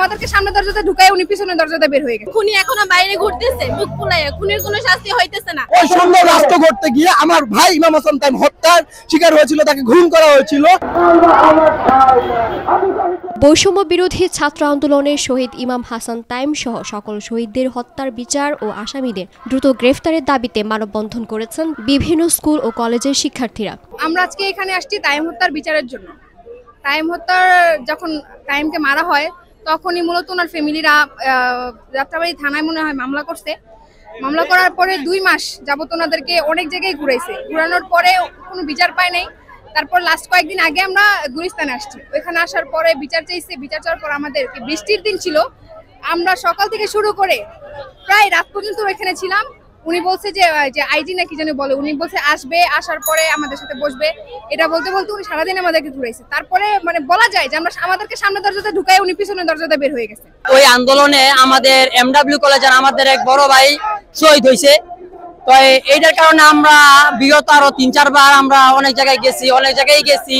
আমাদেরকে সামনে দরজাতে ঢুকায় উনি পিছনে দরজাতে বের হয়ে গেছে। খুনি এখনো বাইরে ঘুরতেছে, বুক ফুলাইয়া, খুনির কোনো শাস্তি হইতেছে না। ওই সুন্দর রাষ্ট্র করতে গিয়ে আমার ভাই ইমাম হাসান তাইম হত্যার শিকার হয়েছিল, তাকে খুন করা হয়েছিল। বৈষম্য বিরোধী ছাত্র আন্দোলনের শহীদ ইমাম হাসান তাইম সহ সকল শহীদদের হত্যার বিচার ও আসামিদের দ্রুত গ্রেফতারের দাবিতে মানববন্ধন করেছেন বিভিন্ন স্কুল ও কলেজের শিক্ষার্থীরা। আমরা আজকে এখানে আসছি তাইম হত্যার বিচারের জন্য। তাইম হত্যার যখন তাইমকে মারা হয় তখনই মূলত ওনার ফ্যামিলিরা যাত্রাবাড়ি থানায় মনে হয় মামলা করছে। মামলা করার পরে 2 মাস যাবত ওনাদেরকে অনেক জায়গায় ঘুরাইছে, ঘুরানোর পরে কোনো বিচার পায় নাই। তারপর লাস্ট কয়েকদিন আগে আমরা গুলিস্তানে আসছি, ওইখানে আসার পরে বিচার চাইছে। বিচার চাওয়ার পর আমাদের বৃষ্টির দিন ছিল, আমরা সকাল থেকে শুরু করে প্রায় রাত পর্যন্ত ওইখানে ছিলাম। উনি বলছে যে আইজি নাকি জানি বলে, উনি বলছে আসবে, আসার পরে আমাদের সাথে বসবে। এটা বলতে বলতে উনি সারাদিন আমাদেরকে ঘুরাইছে। তারপরে মানে বলা যায় যে আমাদেরকে সামনে দরজাতে ঢুকায় উনি পিছনে দরজাতে বের হয়ে গেছে। ওই আন্দোলনে আমাদের এমডব্লিউ কলেজের আমাদের এক বড় ভাই শহীদ হয়েছে। তো এইটার কারণে আমরা বিগত আরো 3-4 বার আমরা অনেক জায়গায় গেছি,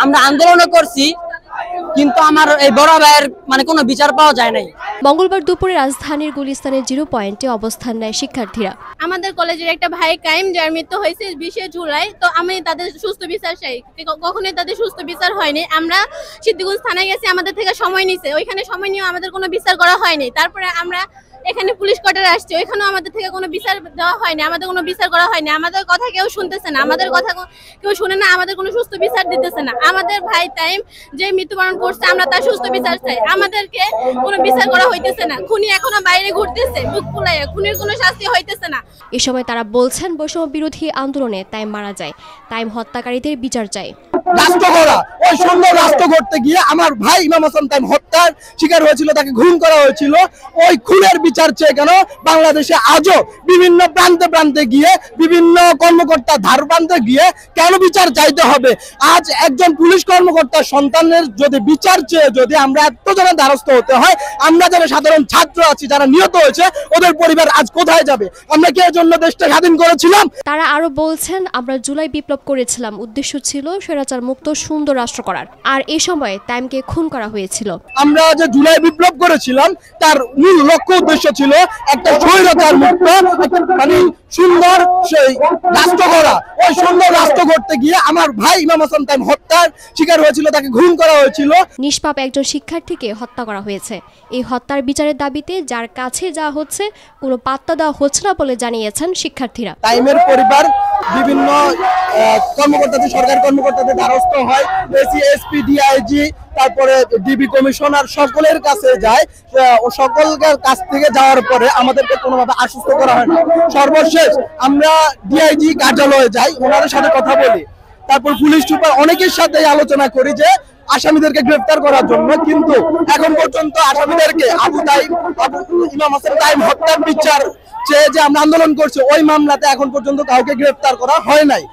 আমরা আন্দোলনও করছি, কিন্তু আমার এই বড় ভাইয়ের মানে কোনো বিচার পাওয়া যায় নাই। মঙ্গলবার দুপুরে রাজধানীর গুলিস্তানের 0 পয়েন্টে অবস্থান নেয় শিক্ষার্থীরা। আমাদের কলেজের একটা ভাই কাইম, যার মৃত্যু হয়েছে 20 জুলাই। তো আমি তাদের সুস্থ বিচার চাই, কখনোই তাদের সুস্থ বিচার হয়নি। আমরা সিদ্ধিগঞ্জ থানায় গেছি, আমাদের থেকে সময় নিছে, ওইখানে সময় নিয়েও আমাদের কোনো বিচার করা হয়নি। তারপরে আমরা এখানে পুলিশ কোয়ার্টারে আসছি, ওইখানেও আমাদের থেকে কোনো বিচার দেওয়া হয়নি, আমাদের কোনো বিচার করা হয়নি। আমাদের কথা কেউ শুনতেছে না, আমাদের কথা কেউ শুনে না, আমাদের কোনো সুস্থ বিচার দিতেছে না। আমাদের ভাই টাইম যে মৃত্যুবরণ করছে, আমরা তার সুস্থ বিচার চাই, আমাদেরকে কোনো বিচার করা হইতেছে না। খুনি এখনো বাইরে ঘুরতেছে, বুক ফুলাইয়া, খুনির কোনো শাস্তি হইতেছে না। এ সময় তারা বলছেন, বৈষম্য বিরোধী আন্দোলনে তাইম মারা যায়, তাইম হত্যাকারীদের বিচার চাই। রাষ্ট্র করা ওই সুন্দর রাষ্ট্র করতে গিয়ে আমার ভাই ইমাম হাসান তাইম হত্যার শিকার হয়েছিল, তাকে খুন করা হয়েছিল। ওই খুনের বিচার চেয়ে কেন বাংলাদেশে আজও বিভিন্ন প্রান্তে গিয়ে বিভিন্ন কর্মকর্তা ধার প্রান্তে গিয়ে কেন বিচার চাইতে হবে? আজ একজন পুলিশ কর্মকর্তার সন্তানের যদি বিচার চেয়ে যদি আমরা এতজনের দ্বারস্থ হতে হয়, আমরা যারা সাধারণ ছাত্র আছি, যারা নিহত হয়েছে, ওদের পরিবার আজ কোথায় যাবে? আমরা কি এর জন্য দেশটা স্বাধীন করেছিলাম? তারা আরো বলছেন, আমরা জুলাই বিপ্লব করেছিলাম, উদ্দেশ্য ছিল স্বৈরাচার মুক্ত সুন্দর রাষ্ট্র করার, আর এই সময় তাইমকে খুন করা হয়েছিল। আমরা যে জুলাই বিপ্লব করেছিলাম তার মূল লক্ষ্য উদ্দেশ্য ছিল একটা স্বৈরাচার মুক্ত মানে সুন্দর সেই রাষ্ট্র করা। ওই সুন্দর রাষ্ট্র করতে গিয়ে আমার ভাই ইমাম হাসান তাইম হত্যার শিকার হয়েছিল, তাকে খুন করা হয়েছিল। নিষ্পাপ একজন শিক্ষার্থীকে হত্যা করা হয়েছে। এই হত্যার বিচারের দাবিতে যার কাছে যাওয়া হচ্ছে, কোনো পাত্তা দেওয়া হচ্ছে না বলে জানিয়েছেন শিক্ষার্থীরা। তাইমের পরিবার বিভিন্ন কর্মকর্তাদের, সরকারি কর্মকর্তাদের দ্বারস্থ হয়, এসি, এসপি, ডিআইজি, তারপরে ডিবি কমিশনার, সকলের কাছে যায়। ও সকলের কাছ থেকে যাওয়ার পরে আমাদেরকে কোনোভাবে আশ্বস্ত করা হয় না। সর্বশেষ আমরা ডিআইজি কার্যালয়ে যাই, ওনাদের সাথে কথা বলি, তারপর পুলিশ সুপার অনেকের সাথে আলোচনা করি যে আসামিদেরকে গ্রেফতার করার জন্য, কিন্তু এখন পর্যন্ত আসামিদেরকে ইমাম হাসান তাইম হত্যার বিচার চেয়ে যে আমরা আন্দোলন করছি, ওই মামলাতে এখন পর্যন্ত কাউকে গ্রেফতার করা হয় নাই।